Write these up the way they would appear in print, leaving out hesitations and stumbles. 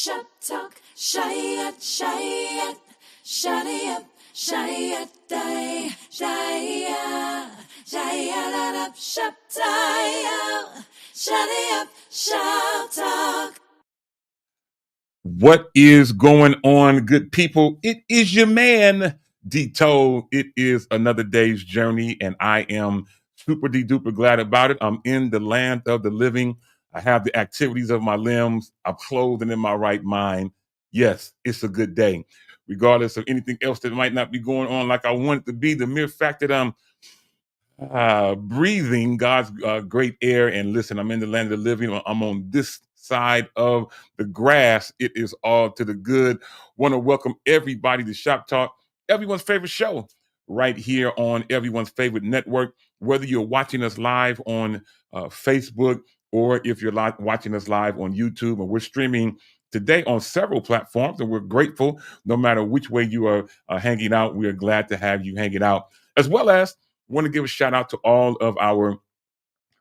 Shop Talk, shy it, shut it up, shy it, die, up, Shop Talk, shut it up, Shop Talk. What is going on, good people? It is your man, D-Toe. It is another day's journey, and I am super duper glad about it. I'm in the land of the living. I have the activities of my limbs. I'm clothed and in my right mind. Yes, it's a good day. Regardless of anything else that might not be going on like I want it to be, the mere fact that I'm breathing God's great air. And listen, I'm in the land of the living. I'm on this side of the grass. It is all to the good. Want to welcome everybody to Shop Talk, everyone's favorite show, right here on everyone's favorite network. Whether you're watching us live on Facebook or if you're watching us live on YouTube, and we're streaming today on several platforms, and we're grateful no matter which way you are hanging out. We are glad to have you hanging out, as well as want to give a shout out to all of our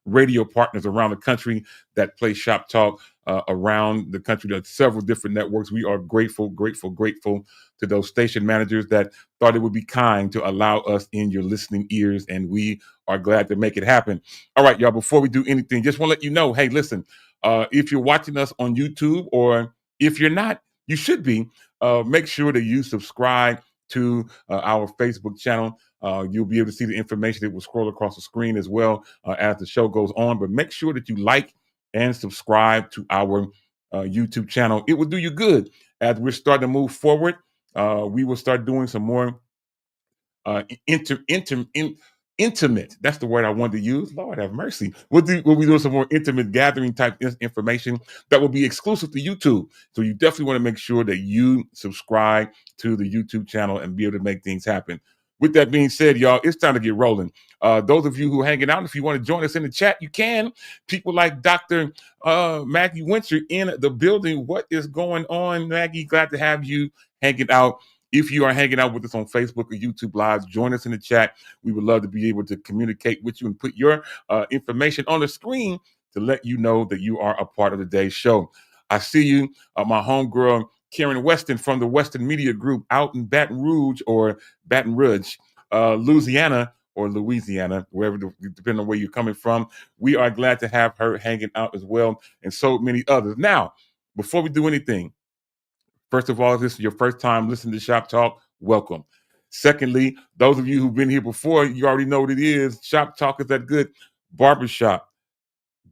radio partners around the country that play Shop Talk around the country. There's several different networks. We are grateful to those station managers that thought it would be kind to allow us in your listening ears, and we are glad to make it happen. All right, y'all, before we do anything, just want to let you know, hey, listen, if you're watching us on YouTube, or if you're not, you should be, make sure that you subscribe to our Facebook channel. You'll be able to see the information that will scroll across the screen as well as the show goes on. But make sure that you like and subscribe to our YouTube channel. It will do you good as we're starting to move forward. We will start doing some more intimate. That's the word I wanted to use. Lord have mercy. We'll be doing some more intimate gathering type information that will be exclusive to YouTube. So you definitely want to make sure that you subscribe to the YouTube channel and be able to make things happen. With that being said, y'all, it's time to get rolling. Those of you who are hanging out, if you want to join us in the chat, you can. People like Dr. Maggie Winter in the building. What is going on, Maggie? Glad to have you hanging out. If you are hanging out with us on Facebook or YouTube Live, join us in the chat. We would love to be able to communicate with you and put your information on the screen to let you know that you are a part of today's show. I see you, my homegirl, Karen Weston from the Weston Media Group out in Baton Rouge, Louisiana, or Louisiana, wherever, depending on where you're coming from. We are glad to have her hanging out as well, and so many others. Now, before we do anything, first of all, if this is your first time listening to Shop Talk, welcome. Secondly, those of you who've been here before, you already know what it is. Shop Talk is that good barbershop,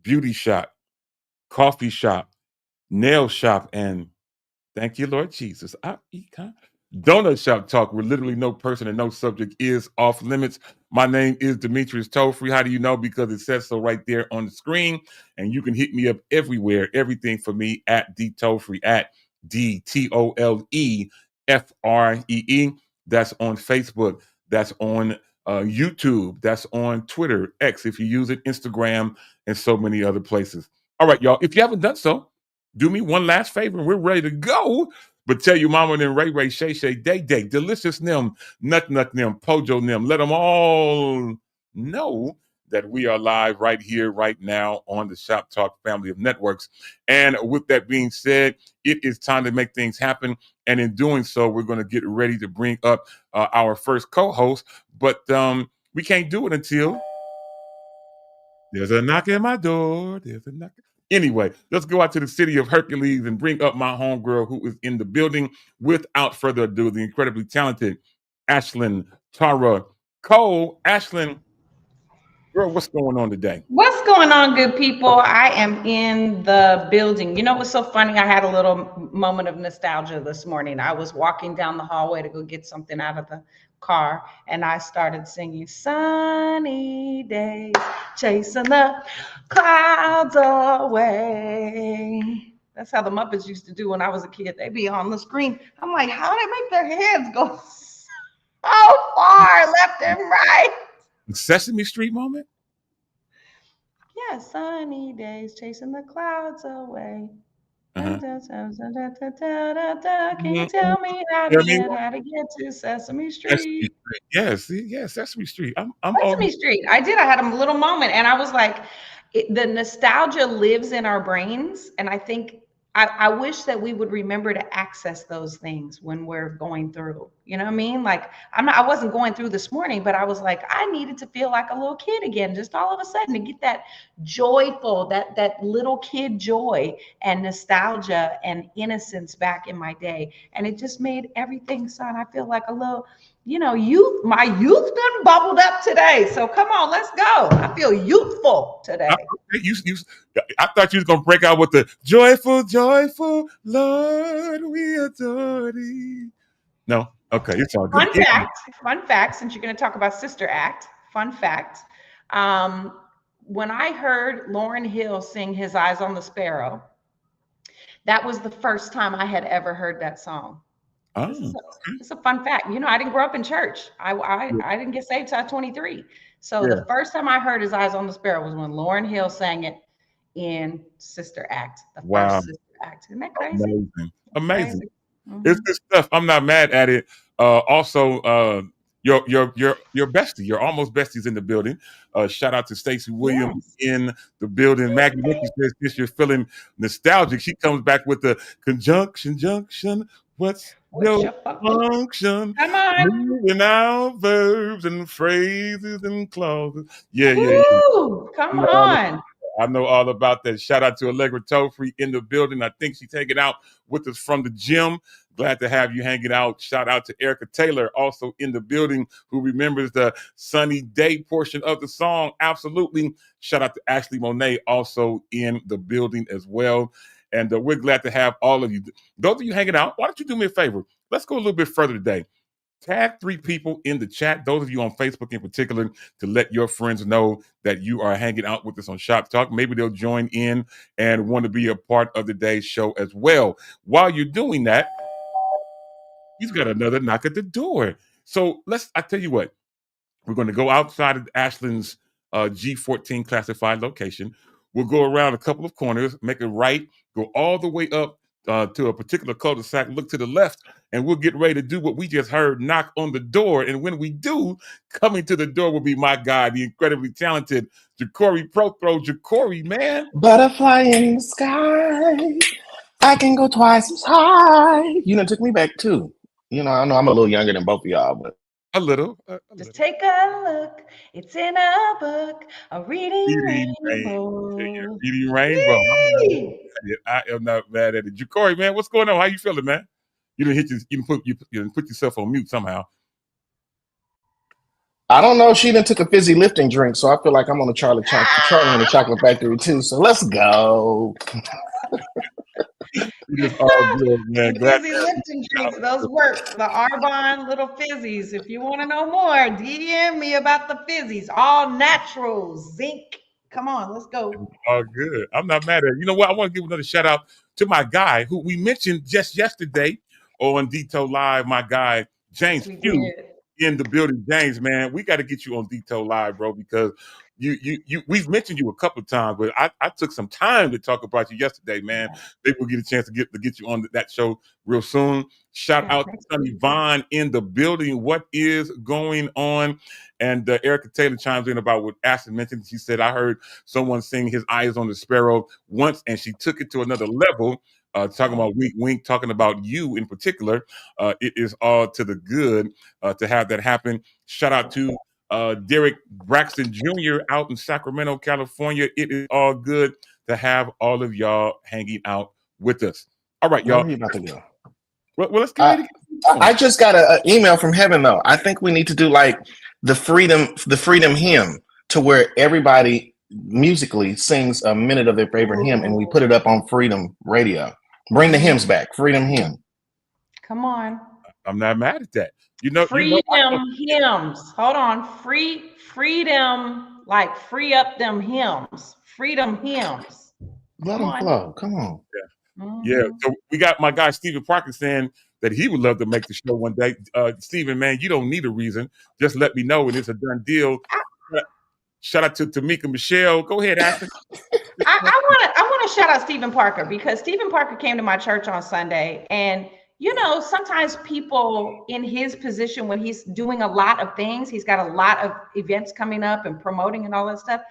beauty shop, coffee shop, nail shop, and thank you, Lord Jesus, donut shop talk, where literally no person and no subject is off limits. My name is Demetrius Tollfree. How do you know? Because it says so right there on the screen. And you can hit me up everywhere. Everything for me at D Tollfree, at DTOLEFREE. That's on Facebook. That's on YouTube. That's on Twitter, X if you use it, Instagram, and so many other places. All right, y'all. If you haven't done so, do me one last favor and we're ready to go. But tell your mama and Ray, Shay, Day, delicious them, nut them, pojo them. Let them all know that we are live right here, right now on the Shop Talk family of networks. And with that being said, it is time to make things happen. And in doing so, we're going to get ready to bring up our first co-host. But we can't do it until there's a knock at my door. There's a knock. Anyway, let's go out to the city of Hercules and bring up my homegirl who is in the building. Without further ado, the incredibly talented Ashlyn Tara Cole. Ashlyn, girl, what's going on today? What's going on, good people? I am in the building. You know what's so funny? I had a little moment of nostalgia this morning. I was walking down the hallway to go get something out of the car, and I started singing "Sunny Days, Chasing the Clouds Away." That's how the Muppets used to do when I was a kid. They'd be on the screen. I'm like, how do they make their heads go so far left and right? Sesame Street moment? Yeah, sunny days chasing the clouds away. Can you tell me how to get to Sesame Street? Yes, Sesame Street. Sesame Street. I had a little moment, and I was like, the nostalgia lives in our brains, and I think I wish that we would remember to access those things when we're going through. You know what I mean? Like I wasn't going through this morning, but I was like, I needed to feel like a little kid again, just all of a sudden to get that joyful, that little kid joy and nostalgia and innocence back in my day. And it just made everything sound, I feel like a little, youth, my youth done bubbled up today. So come on, let's go. I feel youthful I, today. you, I thought you was gonna break out with the joyful, joyful Lord, we adore thee. No, okay, it's all good. Fun fact, since you're going to talk about Sister Act, fun fact. Um, when I heard Lauryn Hill sing His Eyes on the Sparrow, that was the first time I had ever heard that song. This is Oh, a, this is a fun fact. I didn't grow up in church. I didn't get saved till I was 23. So yeah, the first time I heard His Eyes on the Sparrow was when Lauryn Hill sang it in Sister Act, the wow, first Sister Act. Isn't that crazy? amazing, That's amazing. crazy. It's Mhm. good stuff. I'm not mad at it. Also, your bestie, your almost besties in the building. Shout out to Stacey Williams Yes. in the building. Maggie Ricky says since you're feeling nostalgic, she comes back with the conjunction junction. What's What's your your function? function? Come on. Moving out verbs and phrases and clauses. Yeah, yeah, yeah. Woo! Come on. I know all about that. Shout out to Allegra Tofree in the building. I think she's hanging out with us from the gym. Glad to have you hanging out. Shout out to Erica Taylor, also in the building, who remembers the sunny day portion of the song. Absolutely. Shout out to Ashley Monet, also in the building as well. And we're glad to have all of you. Those of you hanging out, why don't you do me a favor? Let's go a little bit further today. Tag 3 people in the chat, those of you on Facebook in particular, to let your friends know that you are hanging out with us on Shop Talk. Maybe they'll join in and want to be a part of the day's show as well. While you're doing that, he's got another knock at the door. So I tell you what, we're going to go outside of Ashland's G14 classified location. We'll go around a couple of corners, make a right, go all the way up to a particular cul-de-sac, look to the left, and we'll get ready to do what we just heard, knock on the door. And when we do, coming to the door will be my guy, the incredibly talented Ja'Cory Prothro. Ja'Cory, man. Butterfly in the sky. I can go twice as high. Took me back too. I know I'm a little younger than both of y'all, but A little. Just take a look. It's in a book, a reading Reading rainbow. Reading Rainbow. Yay! I am not mad at it. Ja'Cory, man, what's going on? How you feeling, man? You didn't you didn't put yourself on mute somehow. I don't know. She done took a fizzy lifting drink, so I feel like I'm on the Charlie in the Chocolate Factory too. So let's go. It is all good, man. Glad Fizzy lifting drinks, those work. The Arbonne little fizzies. If you want to know more, DM me about the fizzies. All natural, zinc. Come on, let's go. all good. I'm not mad at it. You know what? I want to give another shout out to my guy who we mentioned just yesterday on Dito Live. My guy James Yes, we Pugh did. in the building. James, man, we got to get you on Dito Live, bro, because we've mentioned you a couple of times, but I took some time to talk about you yesterday, man. Maybe we'll get a chance to get you on that show real soon. Shout out to Sonny Vaughn in the building. What is going on? And Erica Taylor chimes in about what Ashton mentioned. She said, I heard someone sing His Eyes on the Sparrow once, and she took it to another level. Talking about Wink Wink, talking about you in particular. It is all to the good to have that happen. Shout out to Derek Braxton Jr. out in Sacramento, California. It is all good to have all of y'all hanging out with us. All right, Where y'all. are you about to go? Well, let's get ready. I just got an email from heaven though. I think we need to do like the freedom hymn to where everybody musically sings a minute of their favorite hymn and we put it up on Freedom Radio. Bring the hymns back. Freedom hymn. Come on. I'm not mad at that. Freedom hymns. Hold on. Freedom, like free up them hymns. Freedom hymns. Let them flow. Come on. Yeah. So we got my guy Stephen Parker saying that he would love to make the show one day. Stephen, man, you don't need a reason. Just let me know and it's a done deal. Shout out to Tamika Michelle. Go ahead, Ashton. I want to shout out Stephen Parker because Stephen Parker came to my church on Sunday, and sometimes people in his position when he's doing a lot of things, he's got a lot of events coming up and promoting and all that stuff.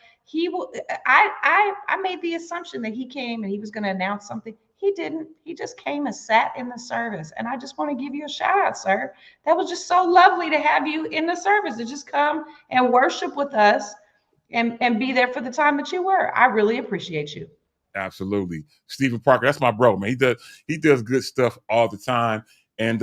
I made the assumption that he came and he was going to announce something. He didn't. He just came and sat in the service. And I just want to give you a shout out, sir. That was just so lovely to have you in the service, to just come and worship with us and be there for the time that you were. I really appreciate you. Absolutely. Stephen Parker, that's my bro, man. He does good stuff all the time. And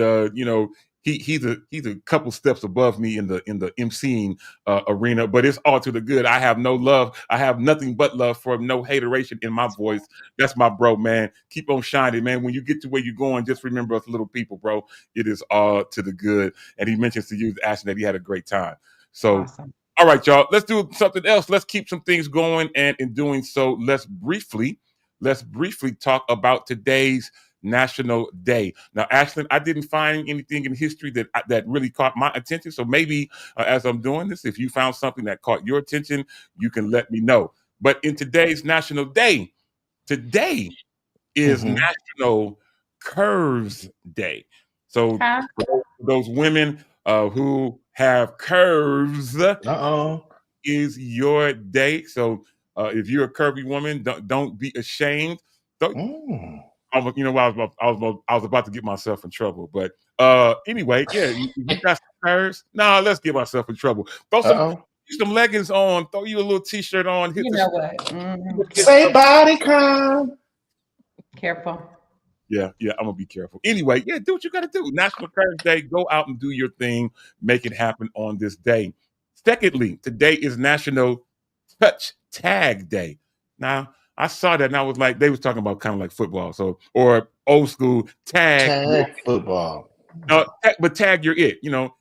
he's a couple steps above me in the MCing arena, but it's all to the good. I have no love. I have nothing but love for him, no hateration in my voice. That's my bro, man. Keep on shining, man. When you get to where you're going, just remember us little people, bro. It is all to the good. And he mentions to you, Ashton, that he had a great time. So Awesome. all right, y'all. Let's do something else. Let's keep some things going, and in doing so, let's briefly talk about today's National Day. Now, Ashlyn, I didn't find anything in history that really caught my attention. So maybe as I'm doing this, if you found something that caught your attention, you can let me know. But in today's National Day, today is National Curves Day. So Huh? for those women who have curves, is your day. So if you're a curvy woman, don't be ashamed. Don't, you know, I was about to get myself in trouble, but anyway, yeah, you got some curves. Nah, let's get myself in trouble. Throw some leggings on, throw you a little t-shirt on. Hit You know what? Say body count. Careful. Yeah, I'm gonna be careful. Anyway, yeah, do what you gotta do. National Curves Day. Go out and do your thing. Make it happen on this day. Secondly, today is National Touch Tag Day. Now, I saw that and I was like, they was talking about kind of like football, so or old school tag football. But tag you're it, you know.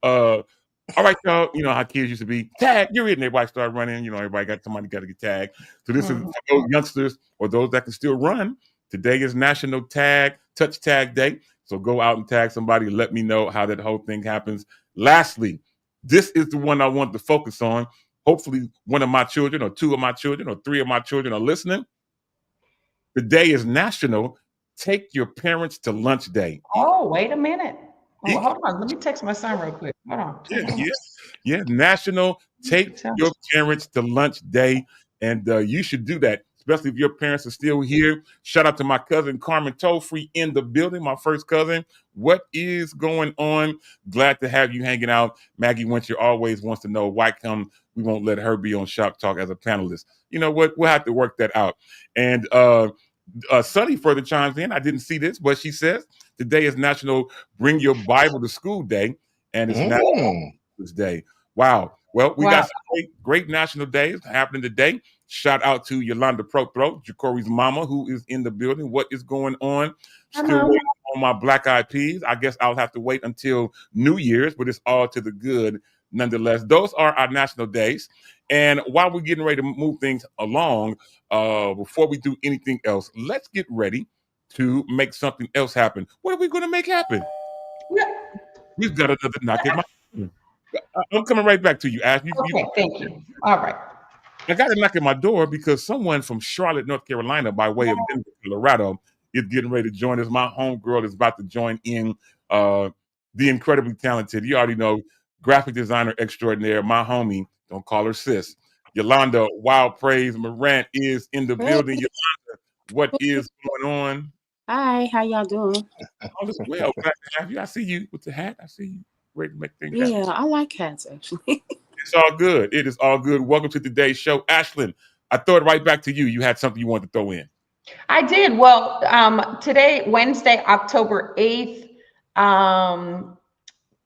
All right, y'all, you know how kids used to be, tag, you're it, and everybody started running, you know, everybody got somebody got to get tagged. So this is for those youngsters or those that can still run. Today is National Touch Tag Day. So go out and tag somebody and let me know how that whole thing happens. Lastly, this is the one I want to focus on. Hopefully one of my children or two of my children or three of my children are listening. Today is National Take Your Parents to Lunch Day. Oh, wait a minute. Oh, hold on. Let me text my son real quick. Hold on. Yeah. National Take Your Parents to Lunch Day. And you should do that, especially if your parents are still here. Shout out to my cousin Carmen Tollfree in the building, my first cousin. What is going on? Glad to have you hanging out. Maggie Winter always wants to know why come we won't let her be on Shop Talk as a panelist. You know what? We'll have to work that out. And Sunny further chimes in. I didn't see this, but she says today is National Bring Your Bible to School Day, and it's National this Day. Wow. Well, we got some great national days happening today. Shout out to Yolanda Prothro, Jacory's mama, who is in the building. What is going on? Still waiting on my Black Eyed Peas. I guess I'll have to wait until New Year's, but it's all to the good nonetheless. Those are our national days. And while we're getting ready to move things along, before we do anything else, let's get ready to make something else happen. What are we going to make happen? We've got another knock at my... I'm coming right back to you, Ash. Okay, thank you. All right. I got a knock at my door because someone from Charlotte, North Carolina, by way of Denver, Colorado, is getting ready to join us. My homegirl is about to join in. The incredibly talented, you already know, graphic designer extraordinaire, my homie, don't call her sis, Yolanda Wild Praise Morant is in the building. Yolanda, what is going on? Hi, how y'all doing? All is well. Glad to have you. I see you with the hat. I see you ready to make things happen. Yeah, I like hats, actually. It's all good. It is all good. Welcome to today's show. Ashlyn, I throw it right back to you. You had something you wanted to throw in. I did. Well, today, Wednesday, October 8th,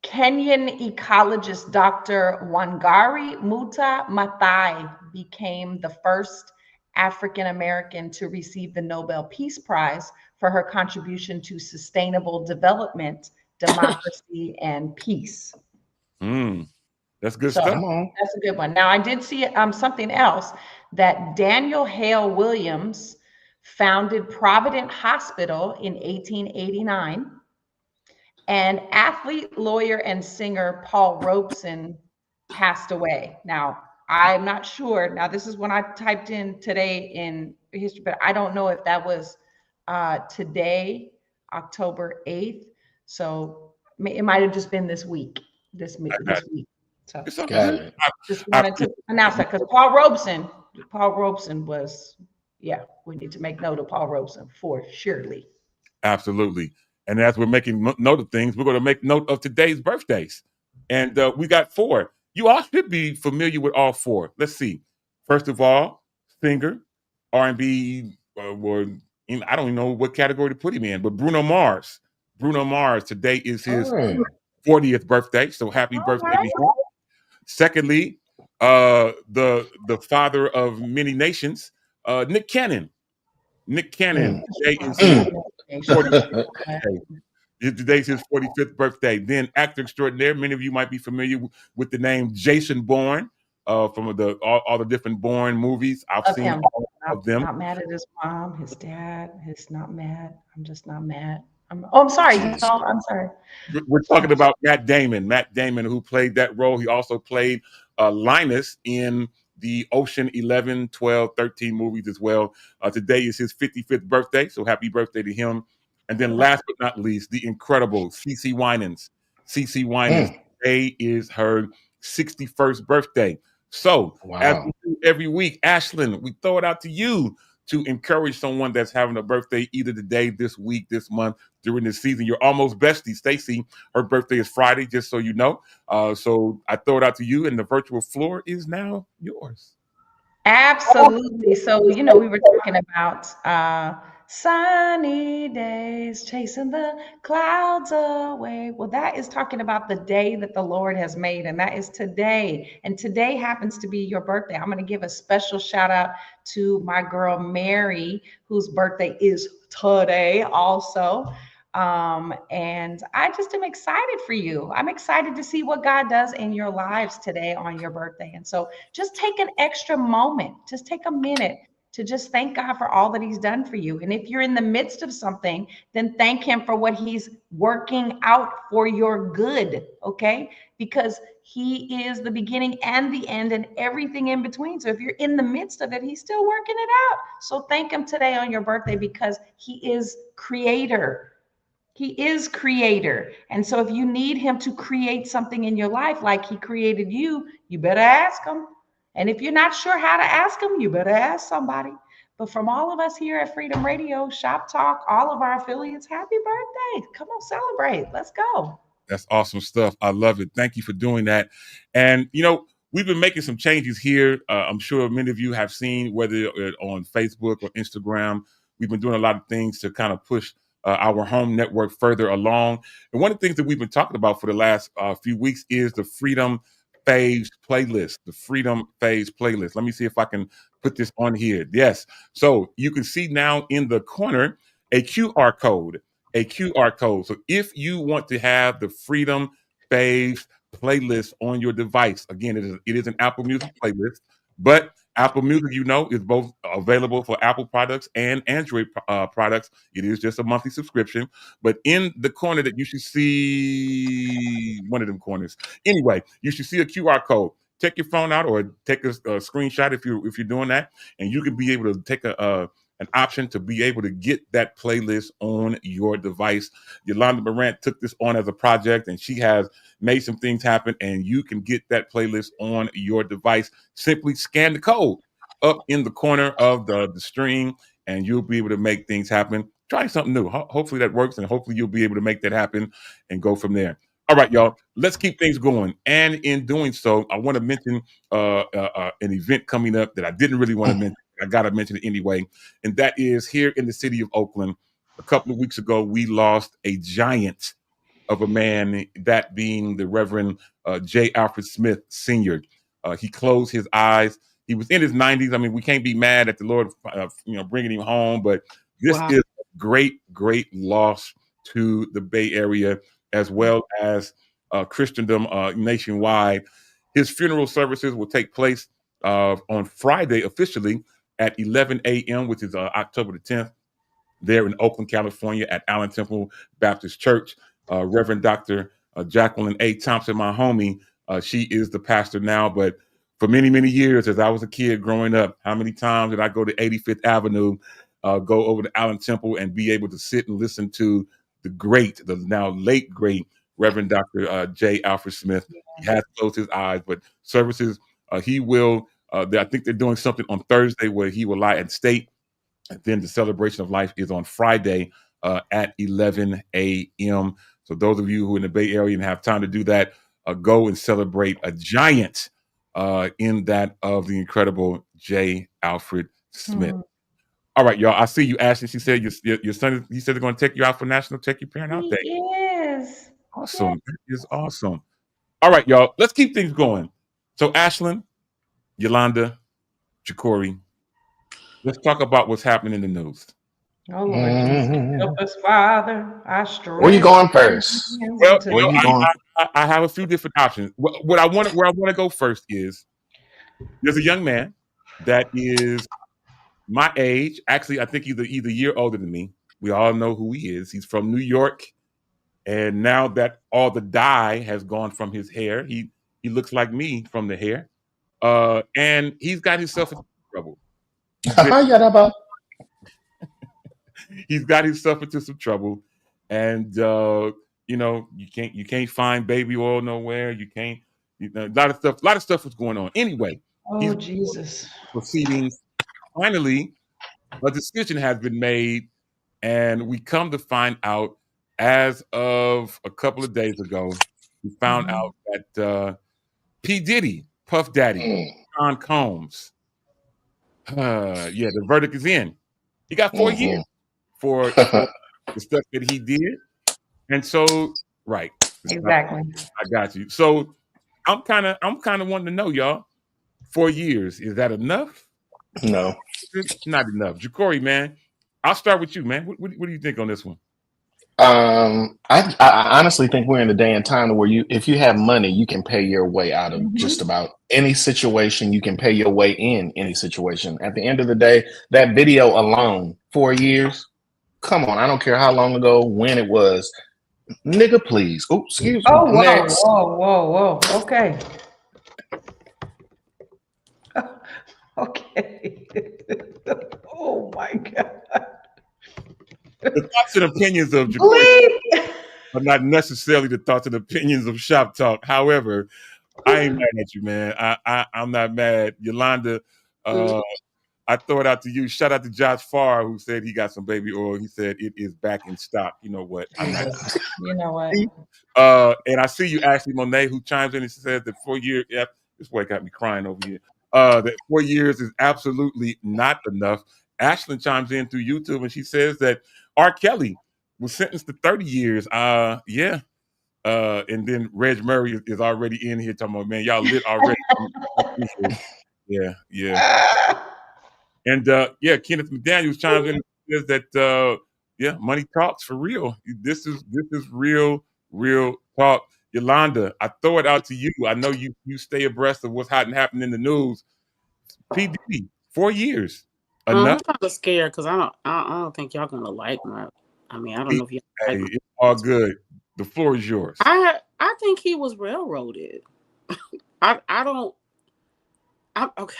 Kenyan ecologist Dr. Wangari Muta Maathai became the first African American to receive the Nobel Peace Prize for her contribution to sustainable development, democracy, and peace. That's good stuff. That's a good one. Now, I did see something else, that Daniel Hale Williams founded Provident Hospital in 1889. And athlete, lawyer, and singer Paul Robeson passed away. Now, I'm not sure. Now, this is when I typed in today in history, but I don't know if that was today, October 8th. So it might have just been this week. This week. So just wanted to announce that because Paul Robeson was, Yeah, we need to make note of Paul Robeson for surely. Absolutely. And as we're making note of things, we're going to make note of today's birthdays. And we got four. You all should be familiar with all four. Let's see. First of all, singer, R&B, or I don't even know what category to put him in, but Bruno Mars. Bruno Mars, today is his 40th birthday, so happy All birthday to right. him. Secondly, the father of many nations, Nick Cannon. Nick Cannon, today is his 45th birthday. Today's his 45th birthday. Then actor extraordinaire. Many of you might be familiar with the name Jason Bourne from all the different Bourne movies. I've Love seen him. all Not, of them. not mad at his mom, his dad. He's not mad. I'm just not mad. I'm sorry, Jeez. y'all. I'm sorry. We're talking about Matt Damon. Matt Damon, who played that role. He also played Linus in the Ocean 11, 12, 13 movies as well. Today is his 55th birthday, so happy birthday to him. And then last but not least, the incredible CeCe Winans. CeCe Winans, today is her 61st birthday. So, as we do every week, Ashlyn, we throw it out to you to encourage someone that's having a birthday either today, this week, this month, during this season. You're almost bestie. Stacy, her birthday is Friday, just so you know. So I throw it out to you, and the virtual floor is now yours. Absolutely. So, we were talking about sunny days, chasing the clouds away. Well, that is talking about the day that the Lord has made, and that is today. And today happens to be your birthday. I'm going to give a special shout out to my girl, Mary, whose birthday is today also. And I just am excited for you. I'm excited to see what God does in your lives today on your birthday. And so just take an extra moment, just take a minute to just thank God for all that He's done for you. And if you're in the midst of something, then thank Him for what He's working out for your good, okay? Because He is the beginning and the end and everything in between. So if you're in the midst of it, He's still working it out. So thank Him today on your birthday because He is creator. He is creator. And so if you need him to create something in your life like he created you, you better ask him. And if you're not sure how to ask him, you better ask somebody. But from all of us here at Freedom Radio, Shop Talk, all of our affiliates, happy birthday. Come on, celebrate. Let's go. That's awesome stuff. I love it. Thank you for doing that. And, we've been making some changes here. I'm sure many of you have seen, whether on Facebook or Instagram, we've been doing a lot of things to kind of push our home network further along. And one of the things that we've been talking about for the last few weeks is the Freedom Phase playlist, the Freedom Phase playlist. Let me see if I can put this on here. Yes. So you can see now in the corner a QR code. A QR code. So if you want to have the Freedom Phase playlist on your device, again, it is an Apple Music playlist, but Apple Music, is both available for Apple products and Android products. It is just a monthly subscription. But in the corner that you should see, one of them corners. Anyway, you should see a QR code. Take your phone out or take a screenshot if you're doing that, and you can be able to take an option to be able to get that playlist on your device. Yolanda Morant took this on as a project, and she has made some things happen, and you can get that playlist on your device. Simply scan the code up in the corner of the stream, and you'll be able to make things happen. Try something new. Hopefully that works, and hopefully you'll be able to make that happen and go from there. All right, y'all, let's keep things going. And in doing so, I want to mention an event coming up that I didn't really want to mention. I got to mention it anyway. And that is here in the city of Oakland. A couple of weeks ago, we lost a giant of a man, that being the Reverend J. Alfred Smith Sr. He closed his eyes. He was in his 90s. I mean, we can't be mad at the Lord, bringing him home, but this is a great, great loss to the Bay Area as well as Christendom nationwide. His funeral services will take place on Friday officially at 11 a.m., which is October the 10th, there in Oakland, California at Allen Temple Baptist Church. Reverend Dr. Jacqueline A. Thompson, my homie, she is the pastor now, but for many, many years, as I was a kid growing up, how many times did I go to 85th Avenue, go over to Allen Temple and be able to sit and listen to the now late great Reverend Dr. J. Alfred Smith. He has closed his eyes, but services, he will, I think they're doing something on Thursday where he will lie at state Then the celebration of life is on Friday at 11 a.m. So those of you who are in the Bay Area and have time to do that, go and celebrate a giant in that of the incredible J. Alfred Smith. Mhm. All right, y'all. I see you, Ashley. She said your son. He said they're going to take you out for National Take Your Parent Out Day. He is. Awesome. That is awesome. All right, y'all. Let's keep things going. So, Ashlyn, Yolanda, Jacory, let's talk about what's happening in the news. Oh Lord Jesus, help us, Father. I Where you stretch going first? Well, into Where you going? I have a few different options. What I want, where I want to go first is there's a young man that is my age. Actually, I think he's a year older than me. We all know who he is. He's from New York, and now that all the dye has gone from his hair, he looks like me from the hair. And he's got himself into trouble. Yadaba. He's got himself into some trouble, and you can't find baby oil nowhere. You can't. A lot of stuff was going on. Anyway, he's Oh Jesus. proceedings. Finally, a decision has been made, and we come to find out as of a couple of days ago, we found Mhm. out that P. Diddy, Puff Daddy, Sean Combs, the verdict is in. He got 4 years for the stuff that he did, and so right, Exactly. I got you. So I'm kind of wanting to know, y'all. 4 years, is that enough? No. It's not enough. Jacory, man, I'll start with you, man. What do you think on this one? I honestly think we're in a day and time where if you have money, you can pay your way out of Mhm. just about any situation. You can pay your way in any situation. At the end of the day, that video alone, 4 years. Come on, I don't care how long ago, when it was. Nigga, please. Oh, excuse me. Oh, whoa, Next. whoa, whoa, whoa. Okay. Okay. Oh my God. The thoughts and opinions of Jacory Bleep. are not necessarily the thoughts and opinions of Shop Talk. However, I ain't mad at you, man. I'm not mad. Yolanda, uh, I throw it out to you. Shout out to Josh Farr, who said he got some baby oil. He said it is back in stock. You know what? I'm not. Jesus. You know what? And I see you, Ashley Monet, who chimes in and says that 4 years. Yep, this boy got me crying over here. That 4 years is absolutely not enough. Ashlyn chimes in through YouTube and she says that R. Kelly was sentenced to 30 years. Yeah. And then Reg Murray is already in here talking about, man, y'all lit already. Yeah. And Kenneth McDaniels chimes in and says that money talks for real. This is real talk. Yolanda, I throw it out to you. I know you stay abreast of what's hot and happening in the news. P. Diddy, 4 years. I'm Enough? kind of scared because I don't think y'all gonna like my. I mean, I don't know if you like Hey, my. it's all good. The floor is yours. I think he was railroaded. I don't. Okay.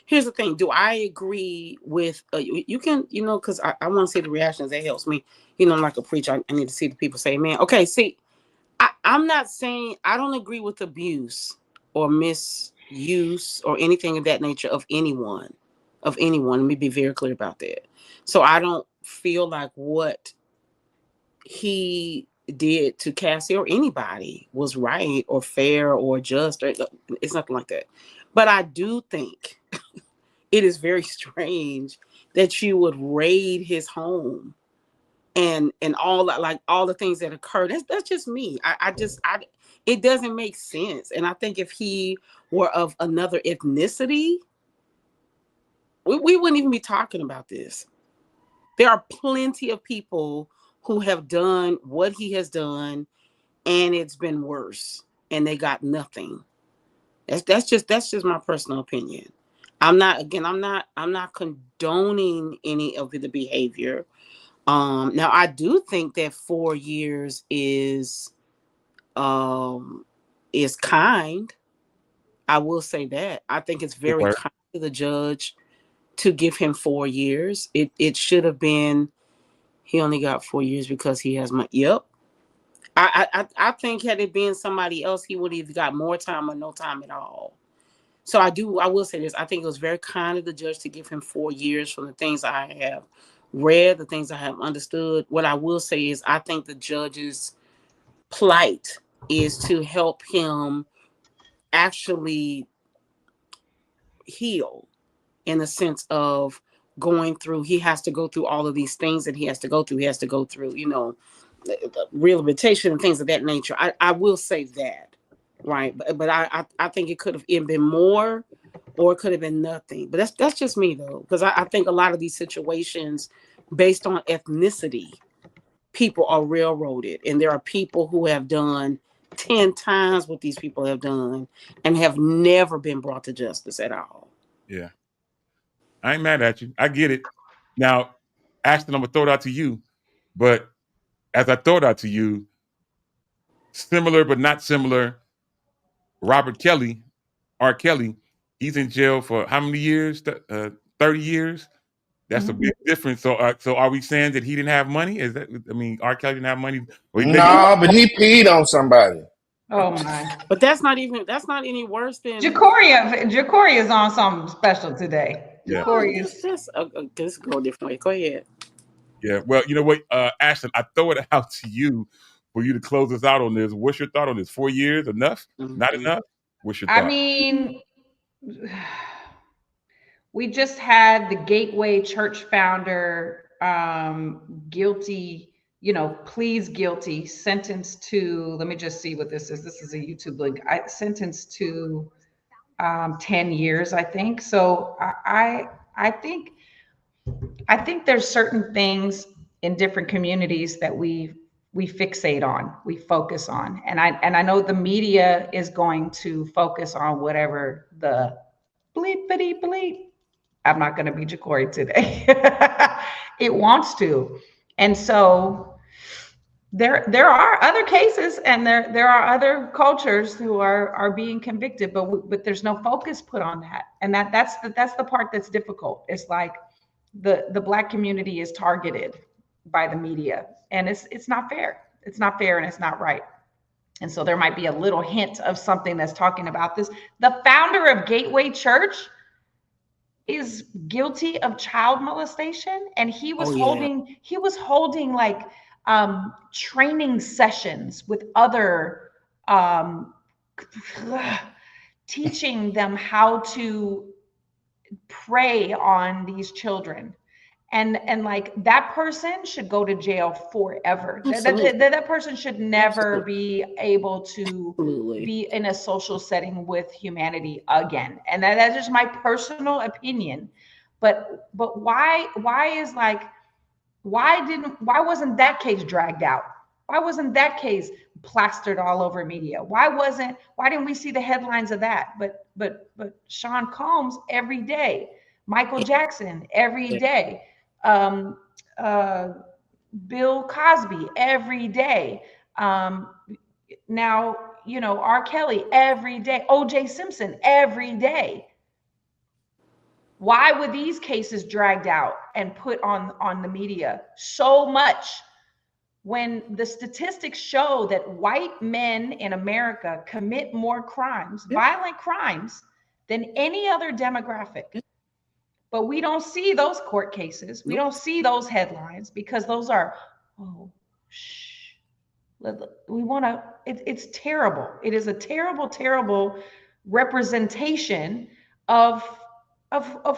Here's the thing. Do I agree with you can, because I want to see the reactions. That helps me. Like a preacher, I need to see the people say, man, okay, see, I'm not saying I don't agree with abuse or misuse or anything of that nature of anyone. Let me be very clear about that. So I don't feel like what he did to Cassie or anybody was right or fair or just. It's nothing like that. But I do think it is very strange that you would raid his home and all that, like all the things that occurred. That's just me. It doesn't make sense. And I think if he were of another ethnicity, we wouldn't even be talking about this. There are plenty of people who have done what he has done, and it's been worse, and they got nothing. That's just my personal opinion. I'm not condoning any of the behavior. Now I do think that 4 years is kind. I will say that. I think it's Good very work. kind to the judge to give him 4 years. It should have been he only got 4 years because he has my yep. I think had it been somebody else, he would have got more time or no time at all. So I will say this. I think it was very kind of the judge to give him 4 years from the things I have read, the things I have understood. What I will say is I think the judge's plight is to help him actually heal, in the sense of going through, he has to go through all of these things that he has to go through. He has to go through, rehabilitation and things of that nature. I will say that, right? But I think it could have been more, or it could have been nothing. But that's just me, though, because I think a lot of these situations, based on ethnicity, people are railroaded, and there are people who have done 10 times what these people have done and have never been brought to justice at all. Yeah. I ain't mad at you. I get it. Now, Ashton, I'm gonna throw it out to you. But as I throw it out to you, similar but not similar, Robert Kelly, R. Kelly, he's in jail for how many years? 30 years. That's a big difference. So are we saying that he didn't have money? Is that, I mean, R. Kelly didn't have money? No, but he peed on somebody. Oh my! But that's not any worse than Jacory is on something special today. Yeah. Jacory is just go a different way. Go ahead. Yeah. Well, you know what, Ashton, I throw it out to you for you to close us out on this. What's your thought on this? 4 years enough? Not enough? What's your thought? I mean, we just had the Gateway Church founder guilty, pleads guilty, sentenced to, let me just see what this is. This is a YouTube link. Sentenced to 10 years, I think. So I think there's certain things in different communities that we fixate on, we focus on. And I know the media is going to focus on whatever the bleepity bleep. I'm not going to be Jacory today. It wants to. And so there are other cases, and there are other cultures who are being convicted, but there's no focus put on that. And that's the part that's difficult. It's like the Black community is targeted by the media, and it's not fair. It's not fair, and it's not right. And so there might be a little hint of something that's talking about this. The founder of Gateway Church is guilty of child molestation, and he was holding like training sessions with other teaching them how to prey on these children. And like, that person should go to jail forever. That person should never be able to be in a social setting with humanity again. And that's just my personal opinion. But why wasn't that case dragged out? Why wasn't that case plastered all over media? Why didn't we see the headlines of that? But Sean Combs every day, Michael Jackson every day. Bill Cosby every day. Now, R. Kelly every day, O.J. Simpson every day. Why were these cases dragged out and put on the media so much, when the statistics show that white men in America commit more crimes, violent crimes, than any other demographic? But we don't see those court cases. We don't see those headlines, because those are, it's terrible. It is a terrible, terrible representation of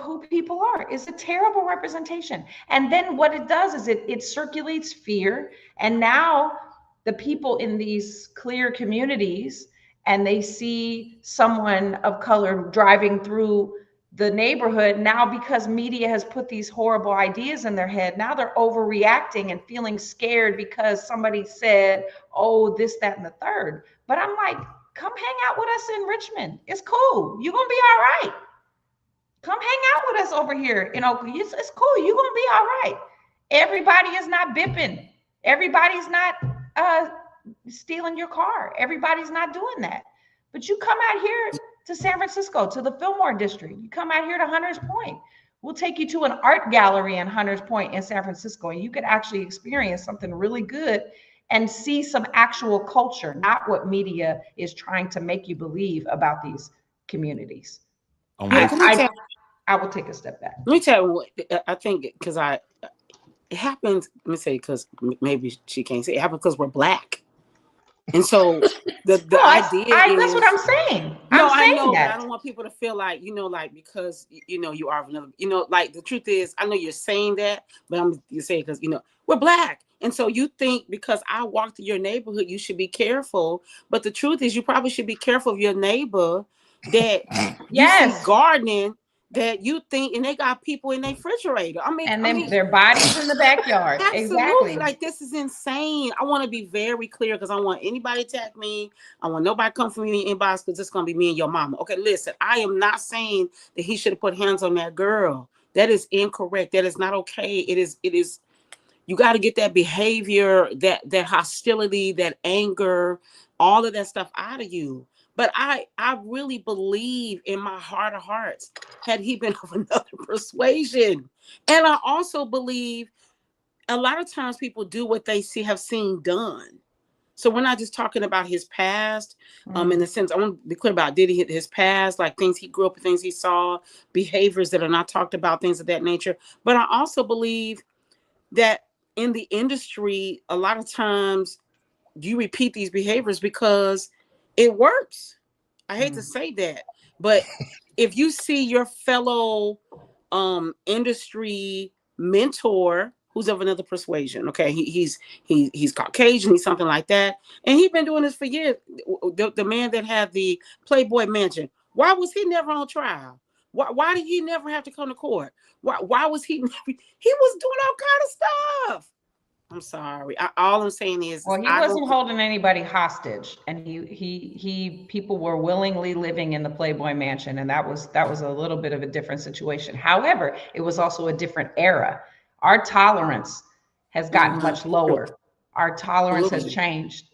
who people are. It's a terrible representation. And then what it does is it circulates fear. And now the people in these clear communities, and they see someone of color driving through the neighborhood, now because media has put these horrible ideas in their head, now they're overreacting and feeling scared because somebody said, oh, this, that, and the third. But I'm like, come hang out with us in Richmond. It's cool. You're gonna be all right. Come hang out with us over here in Oakland. It's cool. You're gonna be all right. Everybody is not bipping. Everybody's not stealing your car. Everybody's not doing that. But you come out here to San Francisco, to the Fillmore district. You come out here to Hunters Point. We'll take you to an art gallery in Hunters Point in San Francisco, and you could actually experience something really good and see some actual culture, not what media is trying to make you believe about these communities. On Yeah, racism? I will take a step back. Let me tell you what I think, because it happens. Let me say, because maybe she can't say it happened because we're Black, and so the idea is that's what I'm saying. no, I'm I saying know, that. but I don't want people to feel like, like, because you are another, like, the truth is, I know you're saying that, but you say, because we're Black, and so you think because I walk through your neighborhood you should be careful, but the truth is you probably should be careful of your neighbor that you see gardening, that you think, and they got people in their refrigerator. I mean, their bodies in the backyard. absolutely. Exactly. Like, this is insane. I want to be very clear, because I want anybody to attack me. I want nobody come from me in inbox, because it's gonna be me and your mama. Okay, listen, I am not saying that he should have put hands on that girl. That is incorrect. That is not okay. It is. You got to get that behavior, that hostility, that anger, all of that stuff out of you. But I really believe in my heart of hearts, had he been of another persuasion. And I also believe a lot of times people do what they have seen done. So we're not just talking about his past, in the sense, I want to be clear about, did he hit his past, like things he grew up with, things he saw, behaviors that are not talked about, things of that nature. But I also believe that in the industry, a lot of times you repeat these behaviors because it works. I hate to say that, but if you see your fellow industry mentor who's of another persuasion, okay, he's Caucasian, he's something like that, and he's been doing this for years. The man that had the Playboy Mansion, why was he never on trial? Why did he never have to come to court? Why was he was doing all kind of stuff? I'm sorry. All I'm saying is, Well, he wasn't holding anybody hostage, and people were willingly living in the Playboy Mansion, and that was a little bit of a different situation. However, it was also a different era. Our tolerance has gotten much lower. Our tolerance has changed,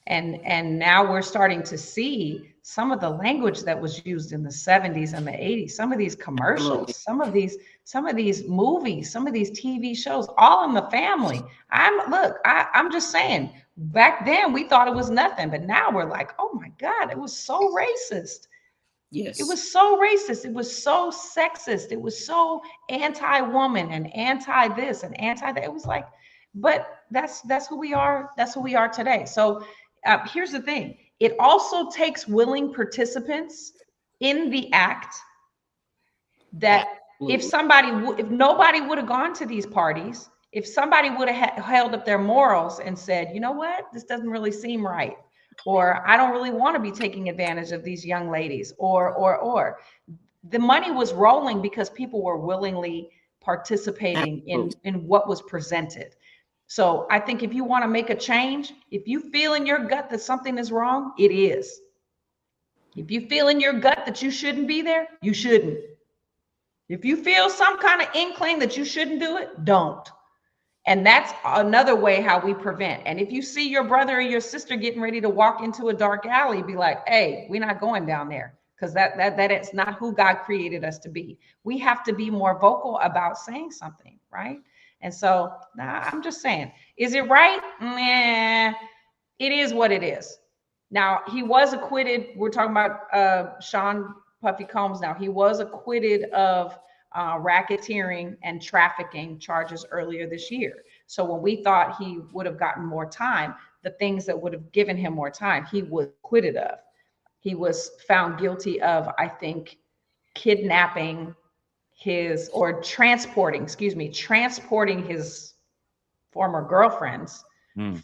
and now we're starting to see some of the language that was used in the 70s and the 80s, some of these commercials, some of these movies, some of these TV shows, all in the family. I'm just saying, back then we thought it was nothing, but now we're like, oh my God, it was so racist. Yes. It was so racist. It was so sexist. It was so anti-woman and anti this and anti that. It was like, but that's who we are. That's who we are today. So here's the thing. It also takes willing participants in the act that if nobody would have gone to these parties, if somebody would have held up their morals and said, you know what, this doesn't really seem right, or I don't really want to be taking advantage of these young ladies, or the money was rolling because people were willingly participating in what was presented. So I think if you want to make a change, if you feel in your gut that something is wrong, it is. If you feel in your gut that you shouldn't be there, you shouldn't. If you feel some kind of inkling that you shouldn't do it, don't. And that's another way how we prevent. And if you see your brother or your sister getting ready to walk into a dark alley, be like, hey, we're not going down there, because that is not who God created us to be. We have to be more vocal about saying something, right? And so I'm just saying, is it right? Nah, it is what it is. Now, he was acquitted. We're talking about Sean Puffy Combs now. He was acquitted of racketeering and trafficking charges earlier this year. So when we thought he would have gotten more time, the things that would have given him more time, he was acquitted of. He was found guilty of, I think, kidnapping transporting his former girlfriends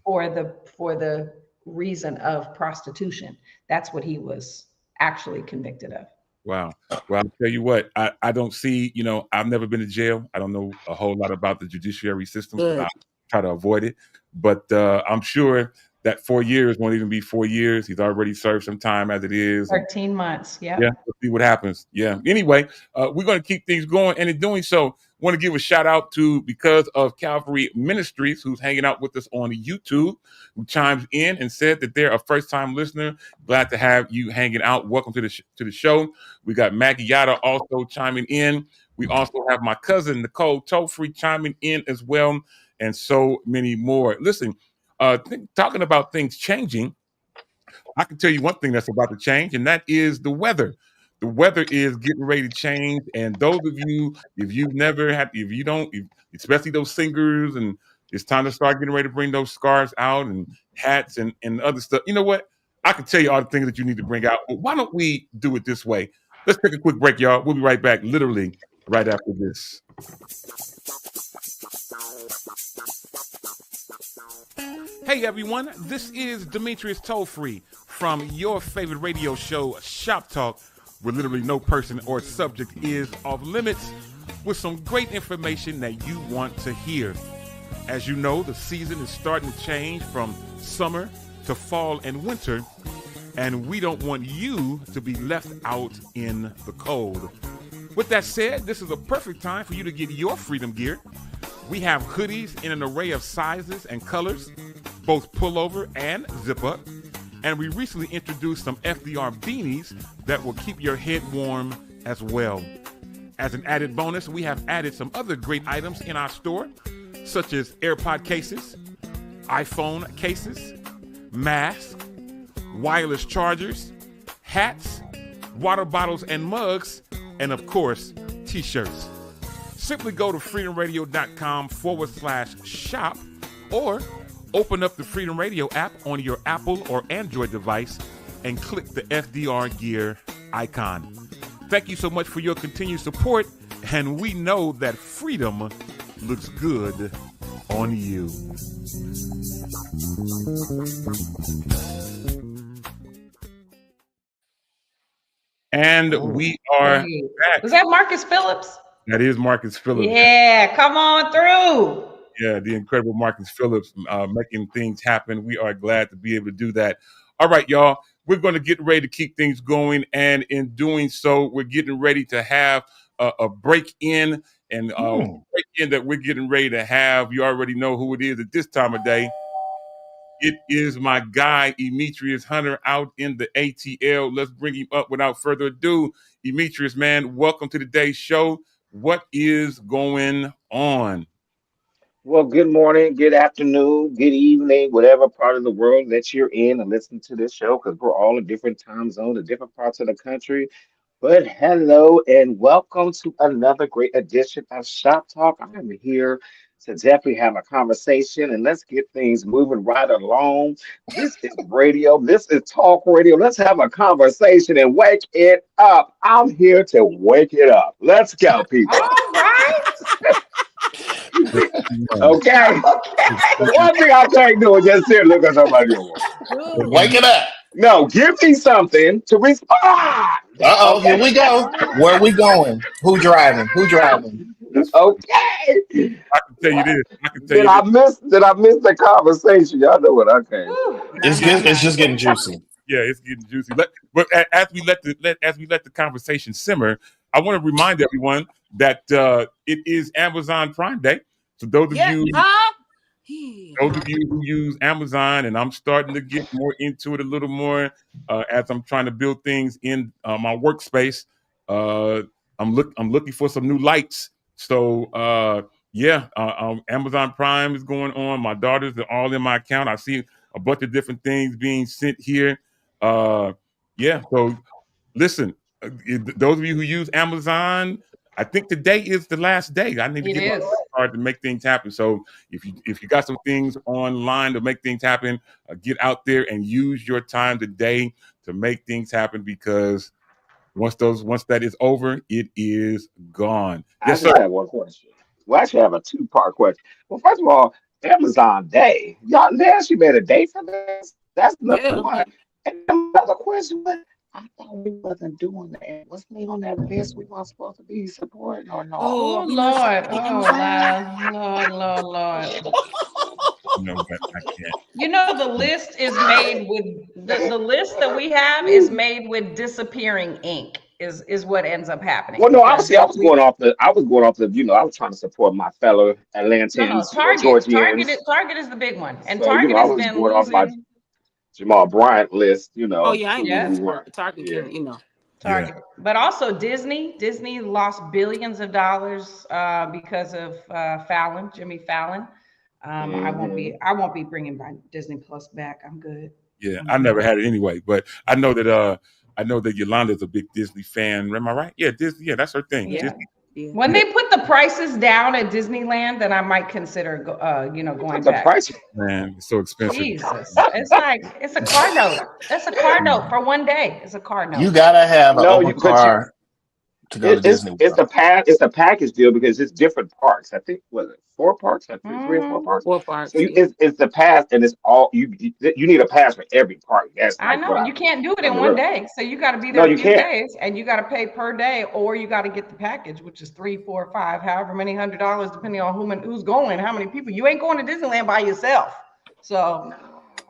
for the reason of prostitution. That's what he was actually convicted of. Wow. Well, I'll tell you what, I don't see, I've never been to jail. I don't know a whole lot about the judiciary system. I try to avoid it. But I'm sure that 4 years won't even be 4 years. He's already served some time as it is. 13 months. Yeah. Yeah. We'll see what happens. Yeah. Anyway, we're going to keep things going. And in doing so, want to give a shout out to Because of Calvary Ministries, who's hanging out with us on YouTube, who chimes in and said that they're a first-time listener. Glad to have you hanging out. Welcome to the show. We got Maggie Yada also chiming in. We also have my cousin Nicole Tofree chiming in as well, and so many more. Listen, talking about things changing, I can tell you one thing that's about to change, and that is the weather. the weather is getting ready to change. And those of you, if you've never had, if you don't, especially those singers, and it's time to start getting ready to bring those scarves out and hats and other stuff. You know what? I can tell you all the things that you need to bring out, but why don't we do it this way? Let's take a quick break, y'all. We'll be right back, literally right after this. Hey everyone, this is Demetrius Tollfree from your favorite radio show, Shop Talk, where literally no person or subject is off limits, with some great information that you want to hear. As you know, the season is starting to change from summer to fall and winter, and we don't want you to be left out in the cold. With that said, this is a perfect time for you to get your freedom gear. We have hoodies in an array of sizes and colors, both pullover and zip up. And we recently introduced some FDR beanies that will keep your head warm as well. As an added bonus, we have added some other great items in our store, such as AirPod cases, iPhone cases, masks, wireless chargers, hats, water bottles and mugs, and of course, t-shirts. Simply go to freedomradio.com/shop or open up the Freedom Radio app on your Apple or Android device and click the FDR Gear icon. Thank you so much for your continued support, and we know that freedom looks good on you. And we are back. Was that Marcus Phillips? That is Marcus Phillips. Yeah, come on through. Yeah, the incredible Marcus Phillips making things happen. We are glad to be able to do that. All right, y'all, we're going to get ready to keep things going. And in doing so, we're getting ready to have a break in. And break in that we're getting ready to have, you already know who it is at this time of day. It is my guy, Demetrius Hunter, out in the ATL. Let's bring him up without further ado. Demetrius, man, welcome to today's show. What is going on? Well, good morning, good afternoon, good evening, whatever part of the world that you're in and listen to this show, because we're all in different time zones, in different parts of the country. But hello and welcome to another great edition of Shop Talk. I'm here to definitely have a conversation and let's get things moving right along. This is radio. This is talk radio. Let's have a conversation and wake it up. I'm here to wake it up. Let's go, people. All right. Okay. The one thing I can't do is just sit and look at somebody else. Wake it up. No, give me something to respond. Uh-oh, here we go. Where are we going? Who driving? Who driving? Okay. I can tell you this. Did I miss the conversation? Y'all know what I came. It's just getting juicy. Yeah, it's getting juicy. But as we let the conversation simmer, I want to remind everyone that it is Amazon Prime Day. So those of you who use Amazon, and I'm starting to get more into it a little more as I'm trying to build things in my workspace. I'm looking for some new lights. So Amazon Prime is going on. My daughters are all in my account. I see a bunch of different things being sent here. So listen, those of you who use Amazon, I think today is the last day. I need to get my card to make things happen. So if you got some things online to make things happen, get out there and use your time today to make things happen, because once that is over, it is gone. Yes, sir. I have one question. Well, I actually have a two-part question. Well, first of all, Amazon Day. Y'all, they actually made a day for this. That's number one. And another question, but I thought we wasn't doing that. Wasn't he on that list we weren't supposed to be supporting or no? Oh, Lord. Oh, Lord. No, I can't. You know, the list is made with the list that we have is made with disappearing ink is what ends up happening. Well, no, obviously I was going off the I was trying to support my fellow Atlanteans, Target is the big one. And so, Target has been going off my Jamal Bryant list, Oh yeah, I know. Target, Target. Yeah. But also Disney lost billions of dollars because of Jimmy Fallon. I won't be bringing my Disney Plus back. I'm good. Yeah, I never had it anyway, but I know that I know that Yolanda's a big Disney fan. Am I right? Yeah, Disney. Yeah, that's her thing. Yeah. Disney. Yeah. When Yeah. they put the prices down at Disneyland, then I might consider, going The back. price. Man, it's so expensive. Jesus, it's like it's a car note. That's a car note for one day. It's a car You note. gotta have an No, Uber but you car to go to Disney it's World. it's a package deal because it's different parks. I think was it 4 parks? I think 3 or 4 parks. 4 So parts. you, Yeah. it's the pass, and it's all you need a pass for every park. That's I like what know I you can't do it come in to one realize. day, so you got to be No, there a you few can't. days, and you got to pay per day, or you got to get the package, which is 3, 4, 5, however many $100, depending on who's going, how many people. You ain't going to Disneyland by yourself. So,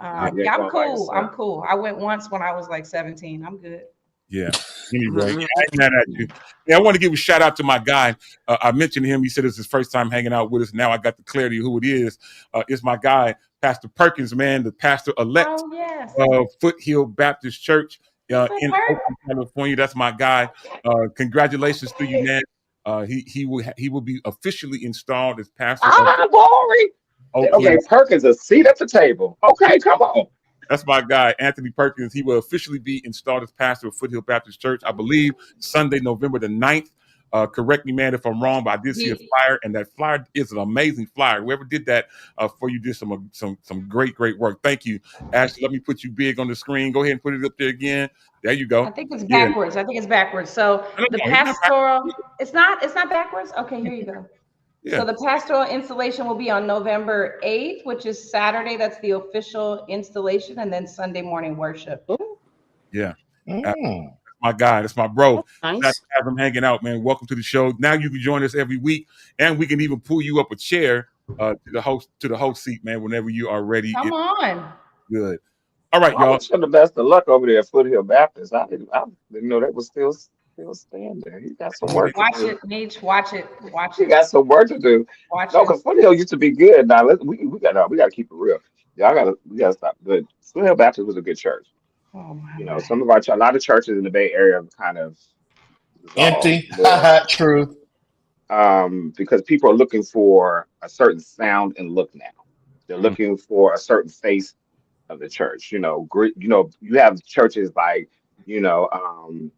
No, you ain't yeah, I'm going by cool. I'm yourself. cool. I went once when I was like 17. I'm good. Yeah. Anyway, Mhm. I ain't mad at you. Yeah, I want to give a shout out to my guy. I mentioned him. He said it's his first time hanging out with us. Now I got the clarity of who it is. It's my guy, Pastor Perkins, man, the pastor elect Oh yes, of Foothill Baptist Church what's up, in Perk? Oakland, California. That's my guy. Congratulations to you, man. He will be officially installed as pastor of Ah, boring. They don't Oakland. give Perkins a seat at the table. Okay, come on. That's my guy, Anthony Perkins. He will officially be installed as pastor of Foothill Baptist Church, I believe, Sunday, November the 9th. Correct me, man, if I'm wrong, but I did see a He, flyer, and that flyer is an amazing flyer. Whoever did that for you did some great work. Thank you, Ashley. Let me put you big on the screen. Go ahead and put it up there again. There you I go. think it's Yeah. backwards. I think it's backwards. So No, the he's not back. pastoral, it's not backwards. Okay, here you go. Yeah. So the pastoral installation will be on November 8th, which is Saturday. That's the official installation, and then Sunday morning worship. Oh, Yeah. Mm. My guy. That's my bro. that's Glad nice. to have him hanging out, man. Welcome to the show. Now you can join us every week, and we can even pull you up a chair to the host seat, man. Whenever you are ready, Come it's on. good. All right, Well, I y'all. wish him the best of luck over there at Foothill Baptist. I didn't know that was still staying there. He got some work to Watch do. it, Meech. Watch it. Watch He it. got some work to do. Watch No, it. because Foothill used to be good. Now we gotta keep it real. We gotta stop. Good. Foothill Baptist was a good church. Oh my You know, my. a lot of churches in the Bay Area have kind of dissolved Empty. more Truth. because people are looking for a certain sound and look now. They're Mm, looking for a certain face of the church. You have churches like, you know, um,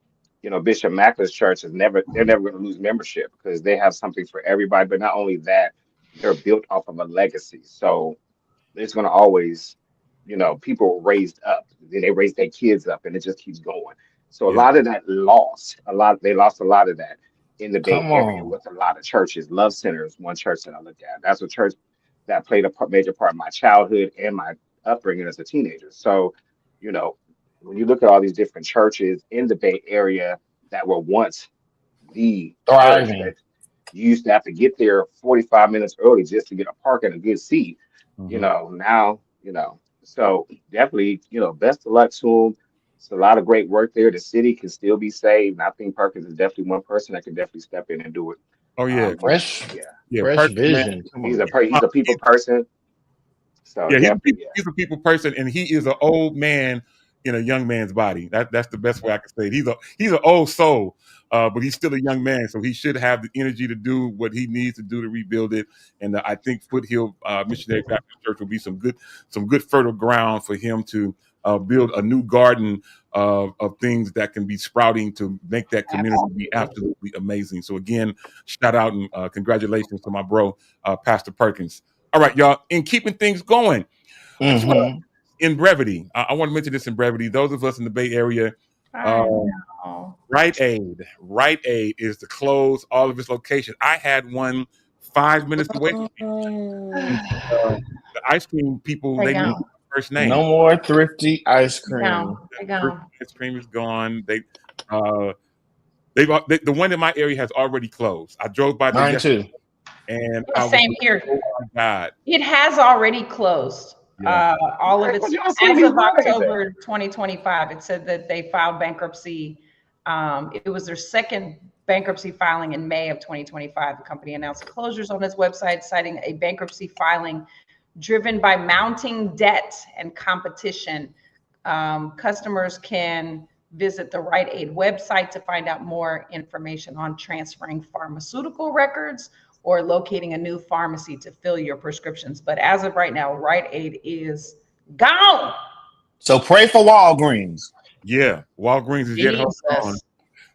Bishop Mackley's church they're never going to lose membership because they have something for everybody. But not only that, they're built off of a legacy. So it's going to always, people were raised up, then they raise their kids up, and it just keeps going. So a yeah, lot of that they lost a lot of that in the Bay Come Area on. with a lot of churches. Love Center is one church that I look at. That's a church that played major part of my childhood and my upbringing as a teenager. So, you know, when you look at all these different churches in the Bay Area that were once the church Thriving. that you used to have to get there 45 minutes early just to get a park and a good seat, hmm now, so definitely, best of luck to them. It's a lot of great work there. The city can still be saved. And I think Perkins is definitely one person that can definitely step in and do it. Oh yeah, Fresh, Yeah, yeah. fresh Perfect, man. vision. Come on. he's a people person. So Yeah, definitely, he's a people person, and he is an old man in a young man's body. That's the best way I can say it. He's an old soul, but he's still a young man, so he should have the energy to do what he needs to do to rebuild it. And I think Foothill Missionary Baptist Church will be some good fertile ground for him to build a new garden of things that can be sprouting to make that community be Absolutely. absolutely amazing. So again, shout out and congratulations to my bro, Pastor Perkins. All right, y'all. In keeping things going, I just want Mm-hmm. to, in brevity, I want to mention this in brevity. Those of us in the Bay Area, I um, know. Rite Aid is to close all of its locations. I had one 5 minutes away from me. Oh, And, the ice cream people, They they knew gone. my first No name. more thrifty ice They cream. gone. They First gone. ice cream is gone. Uh, the one in my area has already closed. I drove by there Mine yesterday, too. and Yeah, I was same like, here. oh my god, It has already closed. yeah, All of hey, but its y'all see as these of Fridays there. October 2025. It said that they filed bankruptcy. It was their second bankruptcy filing in May of 2025. The company announced closures on its website, citing a bankruptcy filing driven by mounting debt and competition. Customers can visit the Rite Aid website to find out more information on transferring pharmaceutical records or locating a new pharmacy to fill your prescriptions. But as of right now, Rite Aid is gone. So pray for Walgreens. Yeah, Walgreens is yet holding on.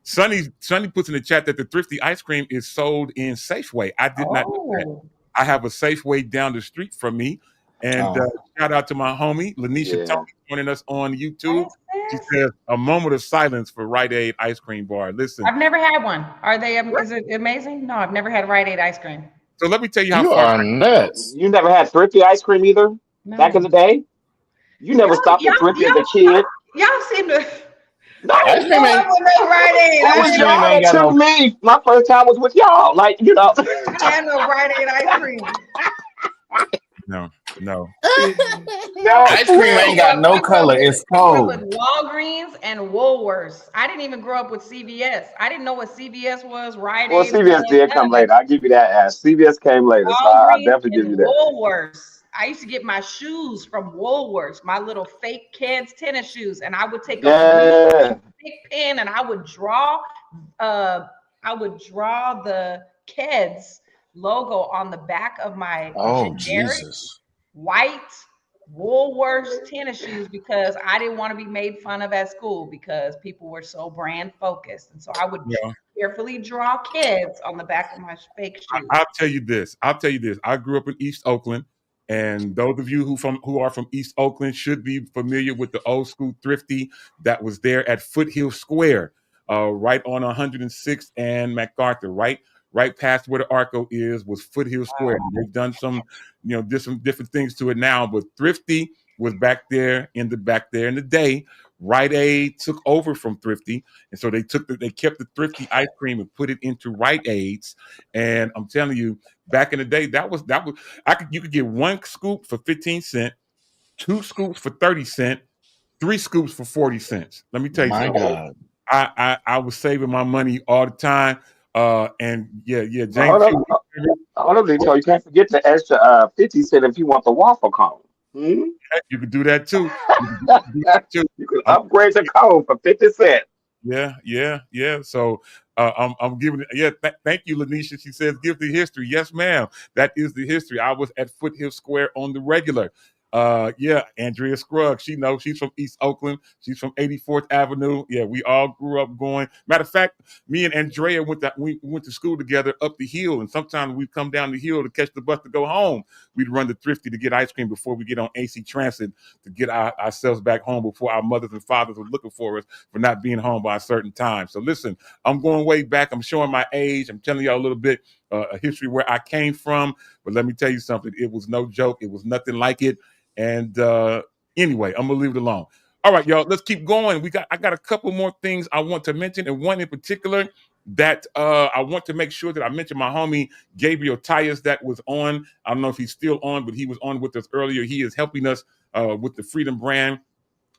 Jesus. Sonny puts in the chat that the thrifty ice cream is sold in Safeway. I did not know that. Oh, I have a Safeway down the street from me. And Oh, shout out to my homie, Lanisha Yeah. Tony, joining us on YouTube. what's She this? says, a moment of silence for Rite Aid ice cream bar. Listen, I've never had one. Are they? Is it amazing? No, I've never had Rite Aid ice cream. so let me tell you how you far are nuts. You never had thrifty ice cream either back in No. the day? You never stopped at thrifty as a Y'all, kid? y'all seem to. No. I Ice didn't grow cream up ain't with no Rite Aid It ice was ice cream y'all cream. ain't that got took no. me. My first time was with y'all. Like, you know. I didn't have no Rite Aid ice cream. no, no. No, Ice for cream real. ain't got no color. It's I grew up with cold. Walgreens and Woolworths. I didn't even grow up with CVS. I didn't know what CVS was, Rite Well, Aid CVS was, did none come of that later. I'll shit. give you that ass. CVS came later, so I'll Walgreens definitely give and you that. Woolworths. I used to get my shoes from Woolworths, my little fake kids tennis shoes, and I would take a blue Yeah. thick pen and uh I would draw the Keds logo on the back of my Oh generic Jesus! white Woolworths tennis shoes because I didn't want to be made fun of at school because people were so brand focused. And so I would Yeah. carefully draw kids on the back of my fake shoes. I'll tell you this. I'll tell you this. I grew up in East Oakland, and those of you who are from East Oakland should be familiar with the old school thrifty that was there at Foothill Square, right on 106th and MacArthur, right past where the Arco is was Foothill Square. They've done some, different things to it now, but thrifty was back there in the day. Rite Aid took over from Thrifty, and so they kept the Thrifty ice cream and put it into Rite Aids. And I'm telling you, back in the day, that was you could get one scoop for 15 cents, two scoops for 30 cents, three scoops for 40 cents. Let me tell you My something. God! I was saving my money all the time. And yeah, But James. hold up, Lito. You can't forget the extra 50 cent if you want the waffle cone. Hmm? You could do that too. You could do that too. You can Um, upgrade the cone for 50 cents. yeah. So I'm giving it. Yeah, thank you, Lanisha. She says, "Give the history." Yes, ma'am. That is the history. I was at Foothill Square on the regular. Yeah, Andrea Scruggs. She knows she's from East Oakland. She's from 84th Avenue. Yeah, we all grew up going. Matter of fact, me and Andrea we went to school together up the hill, and sometimes we'd come down the hill to catch the bus to go home. We'd run to Thrifty to get ice cream before we get on AC Transit to get ourselves back home before our mothers and fathers were looking for us for not being home by a certain time. So listen, I'm going way back. I'm showing my age. I'm telling y'all a little bit a history where I came from. But let me tell you something. It was no joke. It was nothing like it. And anyway, I'm gonna leave it alone. All right, y'all. Let's keep going. I got a couple more things I want to mention, and one in particular that I want to make sure that I mention my homie Gabriel Tyus that was on. I don't know if he's still on, but he was on with us earlier. He is helping us with the Freedom brand.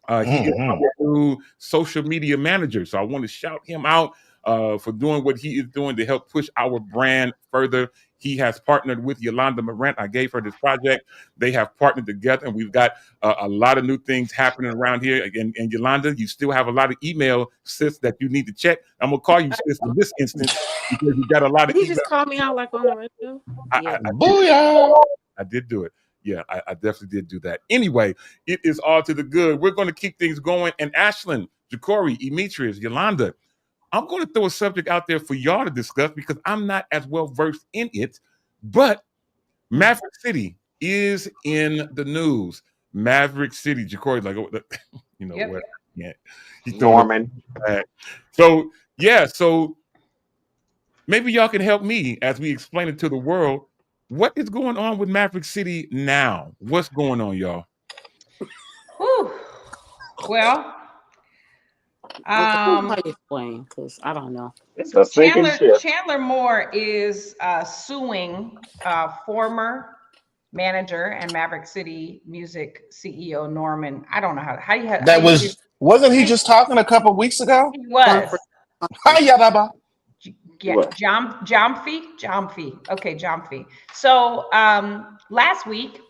He is Mm-hmm. our new social media manager. So I want to shout him out for doing what he is doing to help push our brand further. He has partnered with Yolanda Morant. I gave her this project. They have partnered together, and we've got a lot of new things happening around here. And Yolanda, you still have a lot of email, sis, that you need to check. I'm going to call you sis in this instance because you got a lot of He email. just called me out like on the radio. Yeah. Booyah! I did do it. Yeah, I definitely did do that. Anyway, it is all to the good. We're going to keep things going. And Ashlyn, Ja'Cory, Demetrius, Yolanda, I'm going to throw a subject out there for y'all to discuss because I'm not as well versed in it. But Maverick City is in the news. Maverick City, Ja'Cory, like, you know Yep. what? Yeah, he's throwing Norman. it. So yeah, so maybe y'all can help me as we explain it to the world. What is going on with Maverick City now? What's going on, y'all? Whew. Well, Okay, who might explain? Because I don't know. It's a sinking ship. Chandler Moore is suing former manager and Maverick City Music CEO Norman. I don't know how That you wasn't he just talking a couple weeks ago? he was. Hi, Yeah, What? Jomfy. Okay, Jomfy. So last week,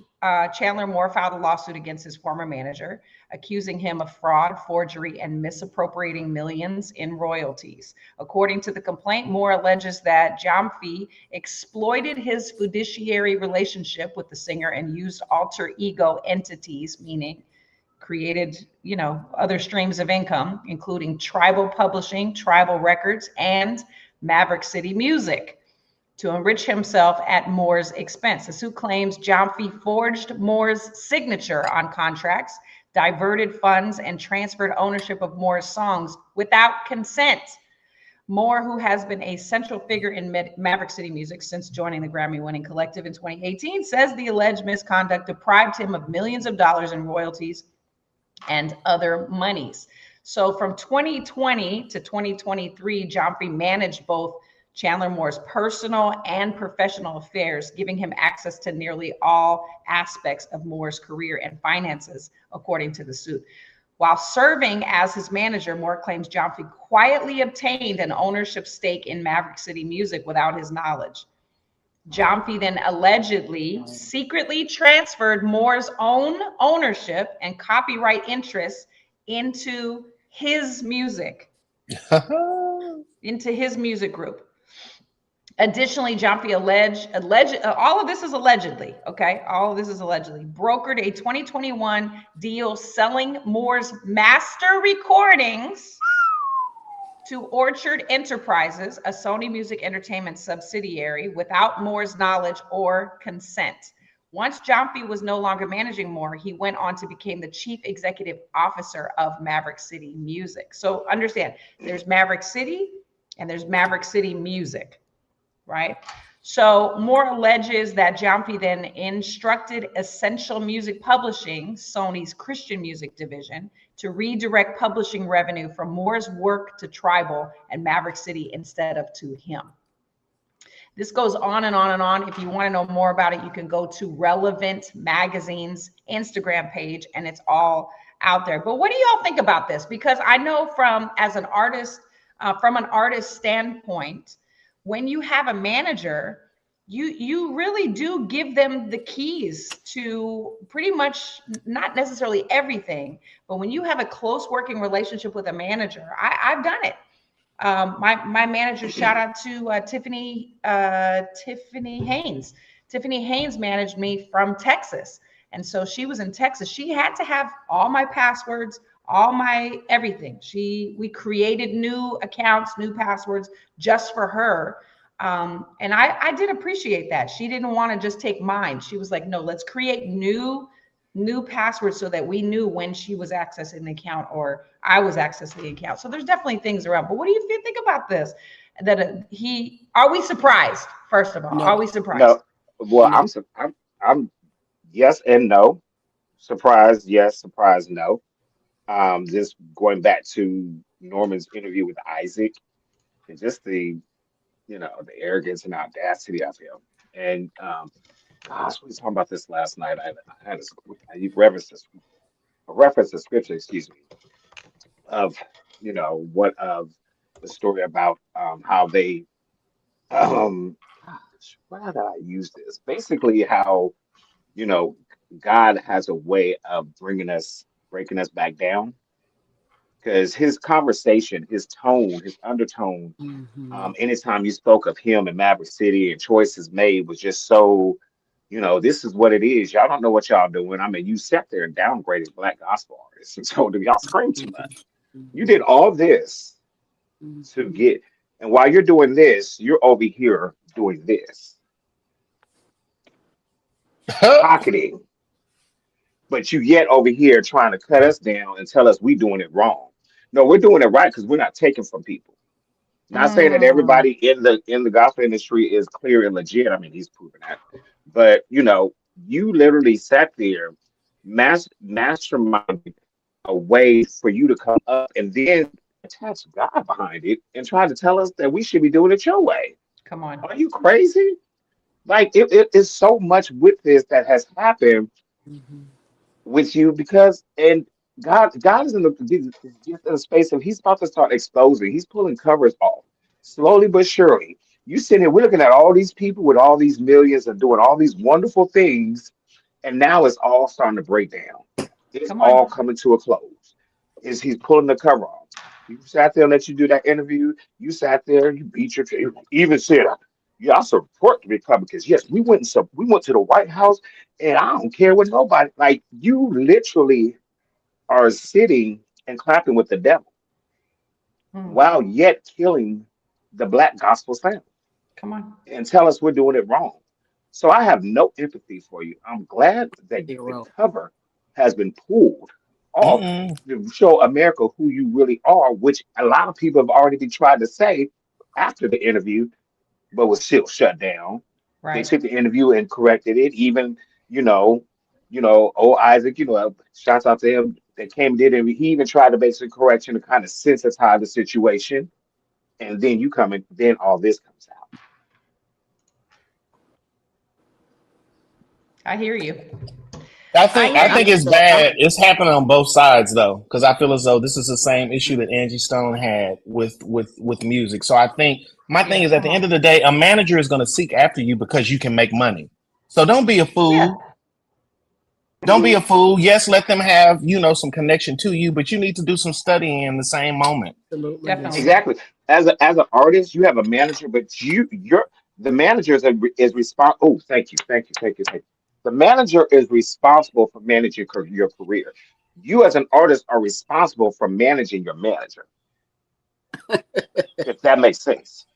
Chandler Moore filed a lawsuit against his former manager, accusing him of fraud, forgery, and misappropriating millions in royalties. According to the complaint, Moore alleges that Jomfy exploited his fiduciary relationship with the singer and used alter ego entities, meaning created, other streams of income, including Tribal Publishing, Tribal Records, and Maverick City Music, to enrich himself at Moore's expense. The suit claims Jomfy forged Moore's signature on contracts, diverted funds, and transferred ownership of Moore's songs without consent. Moore, who has been a central figure in Maverick City Music since joining the Grammy-winning collective in 2018, says the alleged misconduct deprived him of millions of dollars in royalties and other monies. So from 2020 to 2023, Jomfy managed both Chandler Moore's personal and professional affairs, giving him access to nearly all aspects of Moore's career and finances, according to the suit. While serving as his manager, Moore claims Jomfy quietly obtained an ownership stake in Maverick City Music without his knowledge. Jomfy then allegedly secretly transferred Moore's own ownership and copyright interests into his music, into his music group. Additionally, Jomfy alleged, all of this is allegedly, okay? All of this is allegedly, brokered a 2021 deal selling Moore's master recordings to Orchard Enterprises, a Sony Music Entertainment subsidiary, without Moore's knowledge or consent. Once Jomfy was no longer managing Moore, he went on to become the chief executive officer of Maverick City Music. So understand, there's Maverick City and there's Maverick City Music. Right? So Moore alleges that Jomfy then instructed Essential Music Publishing, Sony's Christian music division, to redirect publishing revenue from Moore's work to Tribal and Maverick City instead of to him. This goes on and on and on. If you want to know more about it, you can go to Relevant Magazine's Instagram page, and it's all out there. But what do y'all think about this? Because I know from an artist standpoint, when you have a manager, you really do give them the keys to pretty much, not necessarily everything, but when you have a close working relationship with a manager, I've done it. My manager, shout out to Tiffany Haynes. Tiffany Haynes managed me from Texas. And so she was in Texas. She had to have all my passwords, all my everything. We created new accounts, new passwords just for her. And I did appreciate that. She didn't want to just take mine. She was like, no, let's create new passwords so that we knew when she was accessing the account or I was accessing the account. So there's definitely things around. But what do you think about this? Are we surprised? First of all, are we surprised? No. Well, No. I'm yes and no. Surprised, yes. Surprised, no. Just going back to Norman's interview with Isaac and just the arrogance and audacity of him. And gosh, we were talking about this last night. I had a reference to scripture, excuse me, of what of the story about how they why did I use this? Basically, how God has a way of breaking us back down because his conversation, his tone, his undertone, anytime you spoke of him and Maverick City and choices made was just so, this is what it is. Y'all don't know what y'all doing. I mean, you sat there and downgraded Black gospel artists and told them y'all scream too much. You did all this to get, and while you're doing this, you're over here doing this, pocketing. But you yet over here trying to cut us down and tell us we doing it wrong. No, we're doing it right because we're not taking from people. Not saying that everybody in the gospel industry is clear and legit. I mean, he's proven that. But you literally sat there, masterminded a way for you to come up and then attach God behind it and try to tell us that we should be doing it your way. Come on. Are you crazy? Like it is so much with this that has happened with you because God is in the space of he's about to start exposing. He's pulling covers off slowly but surely. You sit here, we're looking at all these people with all these millions and doing all these wonderful things, and now it's all starting to break down. It's all coming to a close. He's pulling the cover off. You sat there and let you do that interview. You sat there, you beat your chest, even said, "Yeah, I support the Republicans. Yes, we went to the White House, and I don't care what nobody like." You literally are sitting and clapping with the devil while yet killing the black gospel sound Come on. and tell us we're doing it wrong. So I have no empathy for you. I'm glad that the Zero. cover has been pulled off Mm-mm. to show America who you really are, which a lot of people have already been trying to say after the interview, but was still shut down. They Right. took the interview and corrected it. Even, you know, old Isaac, shouts out to him that came and did it. He even tried to make some correction to kind of sensitize the situation. And then you come in, then all this comes out. I hear you. I I think hear I you. think it's bad. It's happening on both sides though, because I feel as though this is the same issue that Angie Stone had with music. So I think my thing Yeah, is at come the end on. of the day, a manager is going to seek after you because you can make money. So don't be a Yeah. fool. Don't be a fool. Yes, let them have some connection to you, but you need to do some studying in the same moment. Absolutely. Yes. Definitely. Exactly. As an artist, you have a manager, but you're the manager is responsible. Oh, thank you. The manager is responsible for managing your career. You as an artist are responsible for managing your manager, if that makes sense.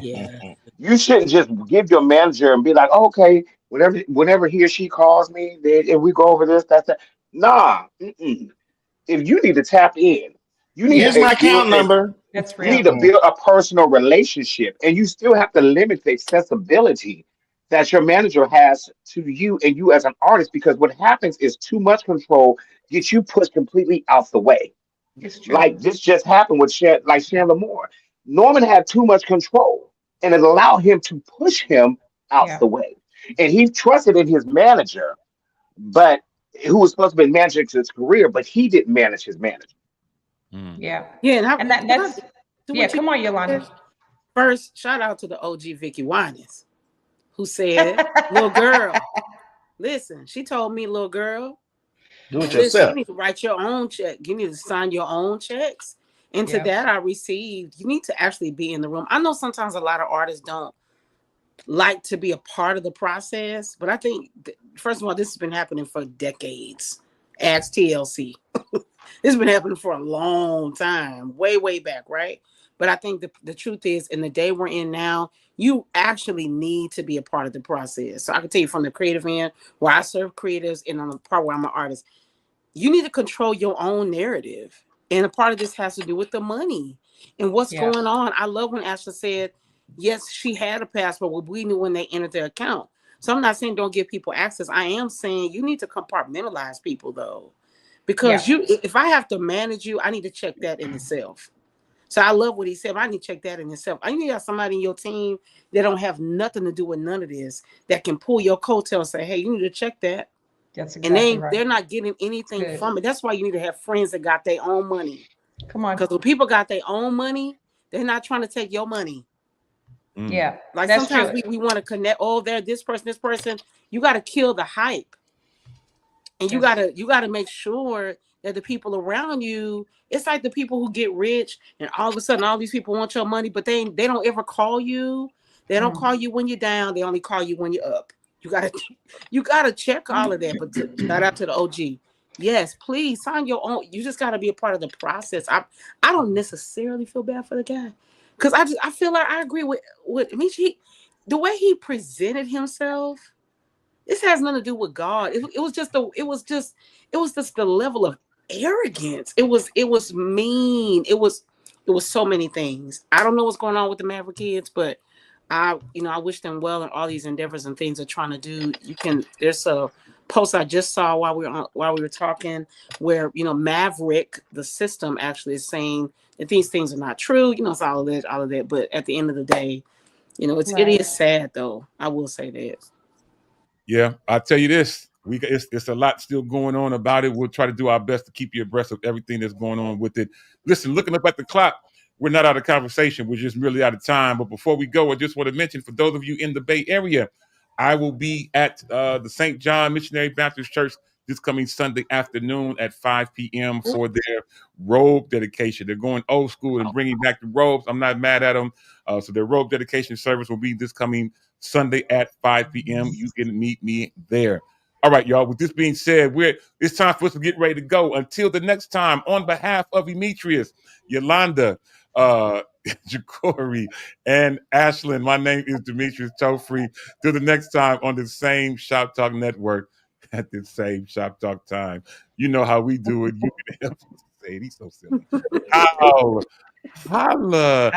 Yeah. You shouldn't just give your manager and be like, oh, okay, whenever he or she calls me, then if we go over this, that's that. Nah. Mm-mm. If you need to tap in, you need Here's Yeah, to my build account number. that's you need real. to Mm-mm. build a personal relationship, and you still have to limit the accessibility that your manager has to you and you as an artist. Because what happens is too much control gets you pushed completely out the way. It's true. Like this just happened with Chandler Moore. Norman had too much control, and it allowed him to push him out Yeah. the way. And he trusted in his manager, but who was supposed to be managing his career, but he didn't manage his manager. Mm. Yeah. Yeah. And And can I that's do yeah, what you come on, said? Yolanda. First, shout out to the OG Vicky Winans, who said, "Little girl, listen." She told me, "Little girl, Do it listen. You yourself. need to write your own check. You need to sign your own checks." And to Yeah. that, I received. You need to actually be in the room. I know sometimes a lot of artists don't like to be a part of the process, but I think first of all, this has been happening for decades. Ask TLC. This has been happening for a long time, way, way back, right? But I think the truth is, in the day we're in now, you actually need to be a part of the process. So I can tell you from the creative end, where I serve creatives, and on the part where I'm an artist, you need to control your own narrative. And a part of this has to do with the money and what's Yeah. going on. I love when Ashley said, yes, she had a passport, but we knew when they entered their account. So I'm not saying don't give people access. I am saying you need to compartmentalize people though. Because Yeah. if I have to manage you, I need to check that in itself. So I love what he said. I need to check that in itself. I need to have somebody in your team that don't have nothing to do with none of this that can pull your coattail and say, hey, you need to check that. That's And exactly right. they're not getting It's anything good. from it. That's why you need to have friends that got their own money. Come on. Because when people got their own money, they're not trying to take your money. Mm. Yeah. Like That's sometimes true. we want to connect, oh, they're this person, this person. You got to kill the hype. And Yes. you gotta make sure that the people around you, it's like the people who get rich and all of a sudden all these people want your money, but they don't ever call you. They don't call you when you're down. They only call you when you're up. You gotta you gotta check all of that. But shout out to the OG. Yes, please sign your own. You just gotta be a part of the process. I don't necessarily feel bad for the guy because I feel like I agree with I mean the way he presented himself. This has nothing to do with God. It was just the level of arrogance. It was mean. It was so many things. I don't know what's going on with the Maverick kids, but I wish them well in all these endeavors and things they're trying to do. There's a post I just saw while we were talking where Maverick, the system, actually is saying that these things are not true. It's all of that. But at the end of the day, it Right. is sad though. I will say that. Yeah, I'll tell you this. It's a lot still going on about it. We'll try to do our best to keep you abreast of everything that's going on with it. Listen, looking up at the clock, we're not out of conversation. We're just really out of time. But before we go, I just want to mention for those of you in the Bay Area, I will be at the St. John Missionary Baptist Church this coming Sunday afternoon at 5 p.m. for their robe dedication. They're going old school and bringing back the robes. I'm not mad at them. So their robe dedication service will be this coming Sunday at 5 p.m. You can meet me there. All right, y'all. With this being said, it's time for us to get ready to go. Until the next time, on behalf of Demetrius, Yolanda, Jacory, and Ashlyn, my name is Demetrius Tofree. Till the next time on the same Shop Talk Network at the same Shop Talk time. You know how we do it. You can help us say it. He's so silly. Holla. I love